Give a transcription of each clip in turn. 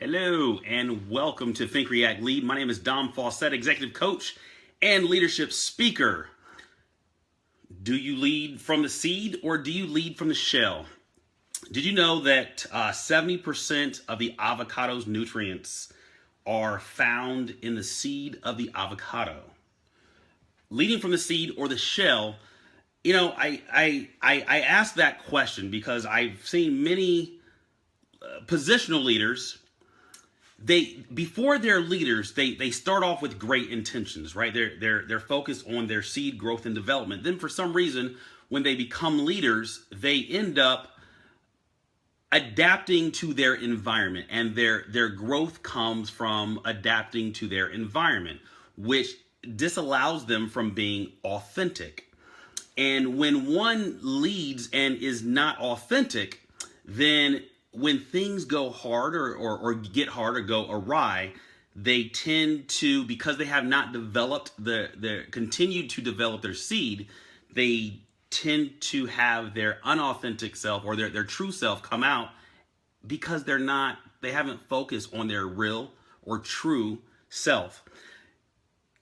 Hello and welcome to Think React Lead. My name is Dom Faussette, executive coach and leadership speaker. Do you lead from the seed or do you lead from the shell? Did you know that 70% of the avocado's nutrients are found in the seed of the avocado? Leading from the seed or the shell, I ask that question because I've seen many positional leaders. Before they're leaders, they start off with great intentions, right? They're focused on their seed growth and development. Then for some reason, when they become leaders, they end up adapting to their environment, and their growth comes from adapting to their environment, which disallows them from being authentic. And when one leads and is not authentic, then when things go hard or get hard or go awry, they tend to, because they have not developed continued to develop their seed, they tend to have their unauthentic self or their true self come out because they haven't focused on their real or true self.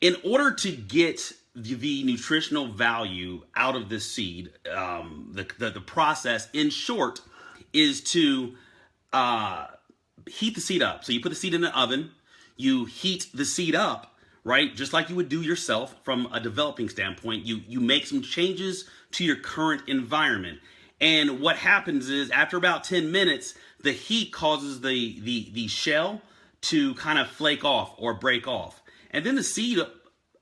In order to get the nutritional value out of this seed, the process, in short, is to heat the seed up. So you put the seed in the oven, you heat the seed up, right? Just like you would do yourself from a developing standpoint. You make some changes to your current environment. And what happens is after about 10 minutes, the heat causes the shell to kind of flake off or break off. And then the seed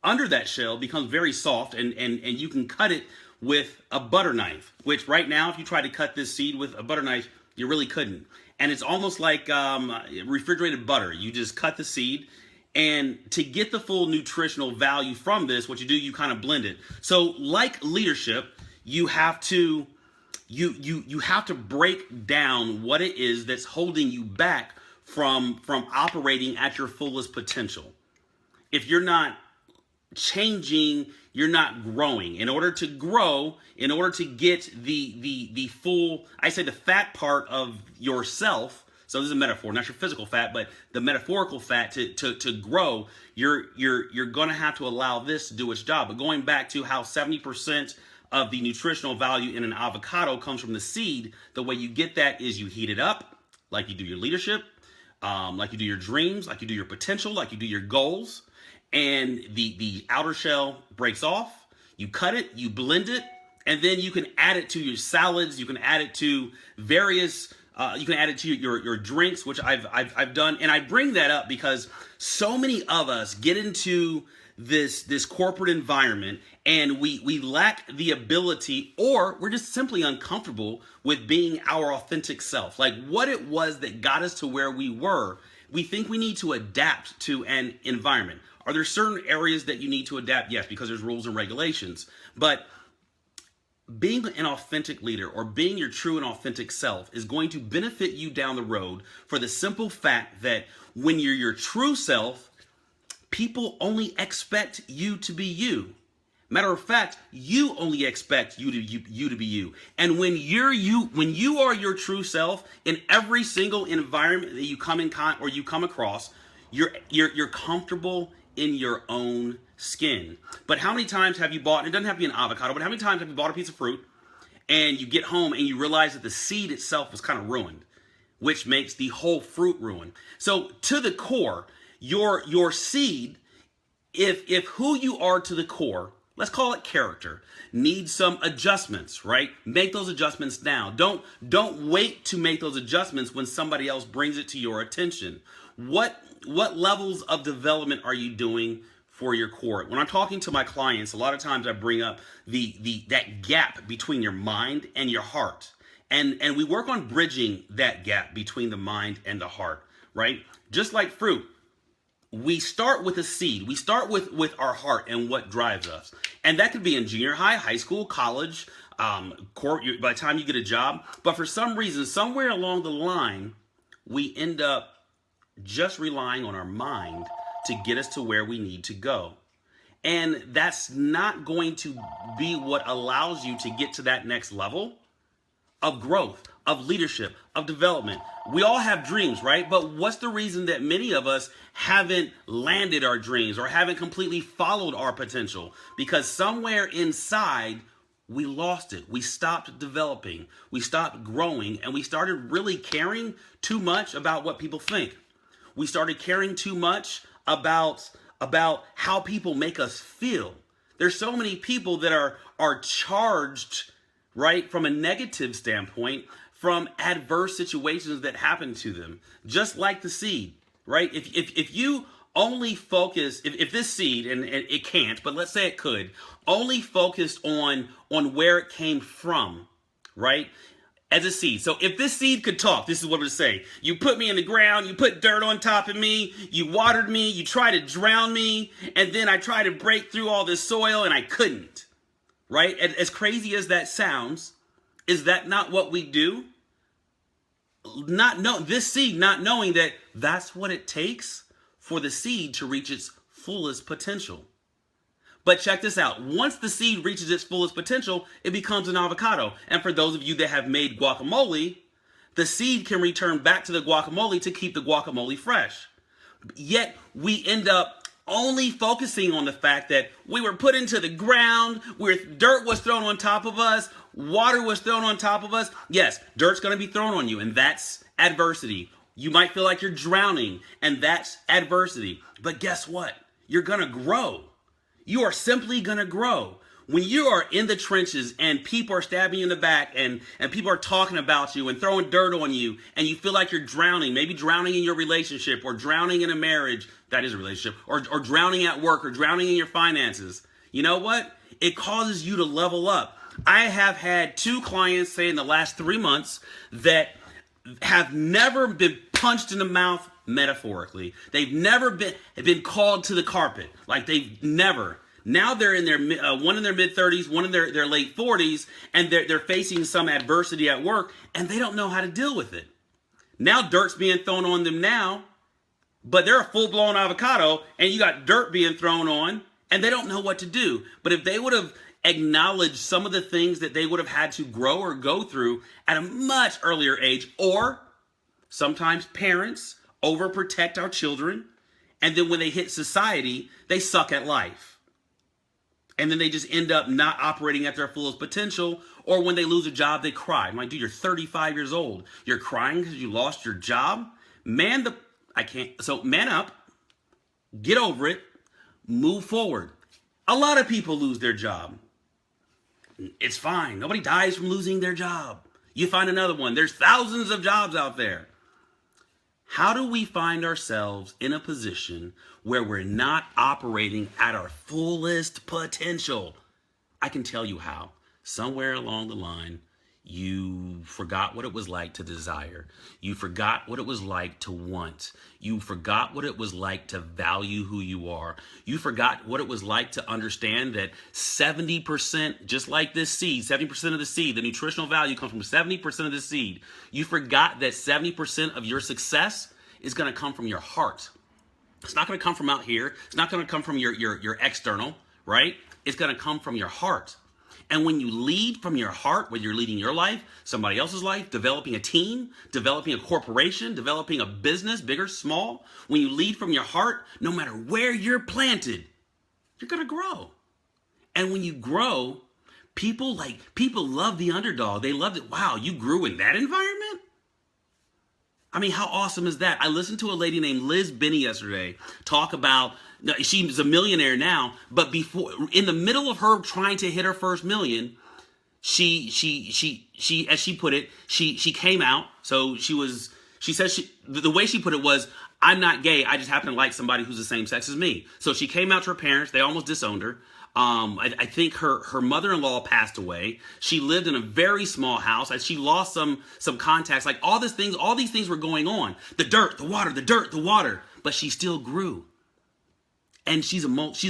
under that shell becomes very soft, and you can cut it with a butter knife, which right now, if you try to cut this seed with a butter knife, you really couldn't. And it's almost like refrigerated butter. You just cut the seed, and to get the full nutritional value from this, what you do, you kind of blend it. So like leadership, you have to break down what it is that's holding you back from operating at your fullest potential. If you're not changing, you're not growing. In order to grow, in order to get the full, I say the fat part of yourself, so this is a metaphor, not your physical fat, but the metaphorical fat to grow, you're going to have to allow this to do its job. But going back to how 70% of the nutritional value in an avocado comes from the seed, the way you get that is you heat it up, like you do your leadership, like you do your dreams, like you do your potential, like you do your goals. And the outer shell breaks off, you cut it, you blend it, and then you can add it to your salads, you can add it to various, you can add it to your drinks, which I've done. And I bring that up because so many of us get into this corporate environment and we lack the ability, or we're just simply uncomfortable with being our authentic self. Like what it was that got us to where we were, we think we need to adapt to an environment. Are there certain areas that you need to adapt? Yes, because there's rules and regulations. But being an authentic leader or being your true and authentic self is going to benefit you down the road for the simple fact that when you're your true self, people only expect you to be you. Matter of fact, you only expect you to be you. And when you are your true self in every single environment that you come in or you come across, you're comfortable in your own skin. But how many times have you bought, it doesn't have to be an avocado, but how many times have you bought a piece of fruit and you get home and you realize that the seed itself was kind of ruined, which makes the whole fruit ruined? So to the core, your seed, if who you are to the core, let's call it character, needs some adjustments, right? Make those adjustments now. Don't wait to make those adjustments when somebody else brings it to your attention. What levels of development are you doing for your core? When I'm talking to my clients, a lot of times I bring up that gap between your mind and your heart. And we work on bridging that gap between the mind and the heart, right? Just like fruit. We start with a seed. We start with our heart and what drives us. And that could be in junior high, high school, college, by the time you get a job. But for some reason, somewhere along the line, we end up just relying on our mind to get us to where we need to go. And that's not going to be what allows you to get to that next level of growth. of leadership, of development. We all have dreams, right? But what's the reason that many of us haven't landed our dreams or haven't completely followed our potential? Because somewhere inside, we lost it. We stopped developing. We stopped growing, and we started really caring too much about what people think. We started caring too much about how people make us feel. There's so many people that are charged, right, from a negative standpoint, from adverse situations that happen to them, just like the seed, right? If you only focus, if this seed, and it can't, but let's say it could, only focused on where it came from, right? As a seed. So if this seed could talk, this is what it would say. You put me in the ground, you put dirt on top of me, you watered me, you tried to drown me, and then I tried to break through all this soil and I couldn't, right? And as crazy as that sounds, is that not what we do? This seed not knowing that that's what it takes for the seed to reach its fullest potential. But check this out. Once the seed reaches its fullest potential, it becomes an avocado. And for those of you that have made guacamole, the seed can return back to the guacamole to keep the guacamole fresh. Yet we end up only focusing on the fact that we were put into the ground, where dirt was thrown on top of us, water was thrown on top of us. Yes, dirt's going to be thrown on you, and that's adversity. You might feel like you're drowning, and that's adversity. But guess what? You're going to grow. You are simply going to grow. When you are in the trenches and people are stabbing you in the back and people are talking about you and throwing dirt on you and you feel like you're drowning, maybe drowning in your relationship or drowning in a marriage, that is a relationship, or drowning at work or drowning in your finances, you know what? It causes you to level up. I have had 2 clients say in the last 3 months that have never been punched in the mouth metaphorically. They've never been called to the carpet. Like they've never. Now they're in their one in their mid 30s, one in their late 40s, and they're facing some adversity at work, and they don't know how to deal with it. Now dirt's being thrown on them now, but they're a full-blown avocado, and you got dirt being thrown on, and they don't know what to do. But if they would have acknowledged some of the things that they would have had to grow or go through at a much earlier age, or sometimes parents overprotect our children, and then when they hit society, they suck at life. And then they just end up not operating at their fullest potential, or when they lose a job, they cry. I'm like, dude, you're 35 years old. You're crying because you lost your job? Man up, get over it, move forward. A lot of people lose their job. It's fine. Nobody dies from losing their job. You find another one. There's thousands of jobs out there. How do we find ourselves in a position where we're not operating at our fullest potential? I can tell you how. Somewhere along the line, you forgot what it was like to desire. You forgot what it was like to want. You forgot what it was like to value who you are. You forgot what it was like to understand that 70%, just like this seed, 70% of the seed, the nutritional value comes from 70% of the seed. You forgot that 70% of your success is going to come from your heart. It's not going to come from out here. It's not going to come from your external, right? It's going to come from your heart. And when you lead from your heart, whether you're leading your life, somebody else's life, developing a team, developing a corporation, developing a business, big or small, when you lead from your heart, no matter where you're planted, you're going to grow. And when you grow, people love the underdog. They love it. Wow, you grew in that environment? I mean, how awesome is that? I listened to a lady named Liz Binney yesterday talk about, she's a millionaire now, but before, in the middle of her trying to hit her first million, she as she put it, she came out. So the way she put it was, I'm not gay. I just happen to like somebody who's the same sex as me. So she came out to her parents. They almost disowned her. I think her mother-in-law passed away. She lived in a very small house. She lost some contacts. Like all these things were going on. The dirt, the water. But she still grew. And she's a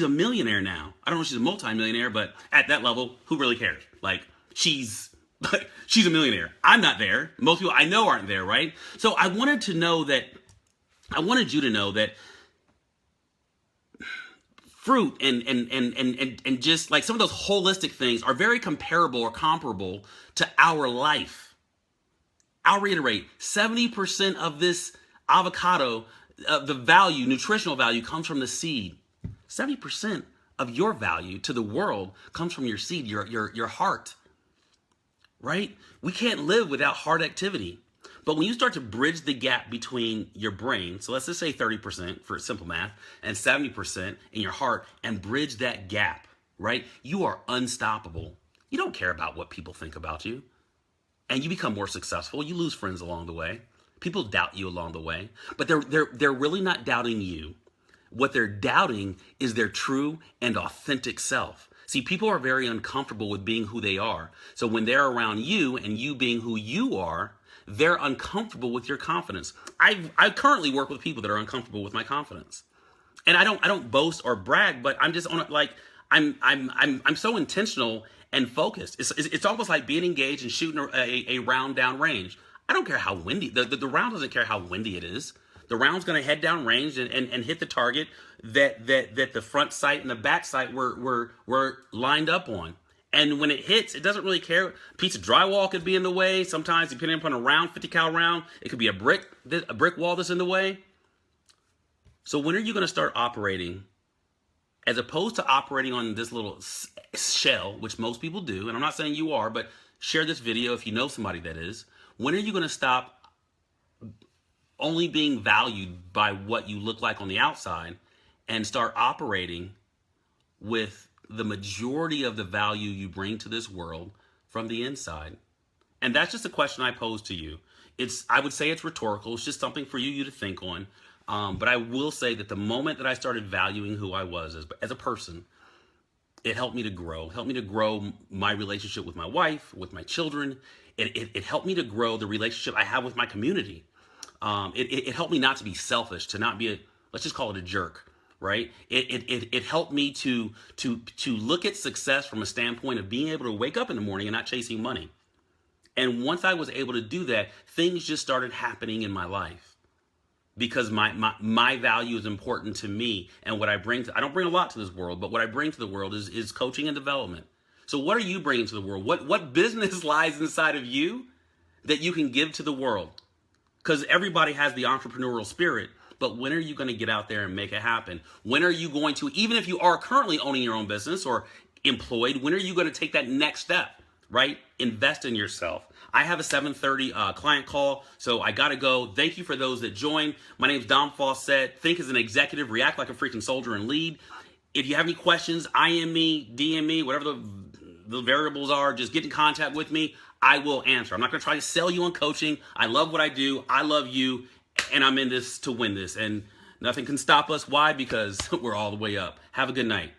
millionaire now. I don't know if she's a multi-millionaire, but at that level, who really cares? Like she's a millionaire. I'm not there. Most people I know aren't there, right? So I wanted you to know that fruit and just like some of those holistic things are very comparable or comparable to our life. I'll reiterate, 70% of this avocado, the value, nutritional value, comes from the seed. 70% of your value to the world comes from your seed, your heart, right? We can't live without heart activity. But when you start to bridge the gap between your brain, so let's just say 30% for simple math, and 70% in your heart, and bridge that gap, right? You are unstoppable. You don't care about what people think about you. And you become more successful. You lose friends along the way. People doubt you along the way. But they're really not doubting you. What they're doubting is their true and authentic self. See, people are very uncomfortable with being who they are. So when they're around you and you being who you are, they're uncomfortable with your confidence. I currently work with people that are uncomfortable with my confidence. And I don't boast or brag, but I'm just on it, like I'm so intentional and focused. It's almost like being engaged and shooting a round down range. I don't care how windy, the round doesn't care how windy it is. The round's going to head down range and hit the target that the front sight and the back sight were lined up on. And when it hits, it doesn't really care. A piece of drywall could be in the way. Sometimes, depending upon a round, 50 cal round, it could be a brick wall that's in the way. So when are you going to start operating, as opposed to operating on this little shell, which most people do, and I'm not saying you are, but share this video if you know somebody that is. When are you going to stop only being valued by what you look like on the outside and start operating with the majority of the value you bring to this world from the inside? And that's just a question I pose to you. I would say it's rhetorical. It's just something for you to think on. But I will say that the moment that I started valuing who I was as a person, it helped me to grow my relationship with my wife, with my children. It helped me to grow the relationship I have with my community. It helped me not to be selfish, to not be let's just call it a jerk. Right? It helped me to look at success from a standpoint of being able to wake up in the morning and not chasing money. And once I was able to do that, things just started happening in my life because my value is important to me. And what I don't bring a lot to this world, but what I bring to the world is coaching and development. So what are you bringing to the world? What business lies inside of you that you can give to the world? Because everybody has the entrepreneurial spirit. But when are you going to get out there and make it happen? When are you going to, even if you are currently owning your own business or employed, when are you going to take that next step, right? Invest in yourself. I have a 7:30 client call, so I got to go. Thank you for those that joined. My name's Dom Faussette. Think as an executive, react like a freaking soldier, and lead. If you have any questions, IM me, DM me, whatever the variables are, just get in contact with me. I will answer. I'm not going to try to sell you on coaching. I love what I do. I love you. And I'm in this to win this, and nothing can stop us. Why? Because we're all the way up. Have a good night.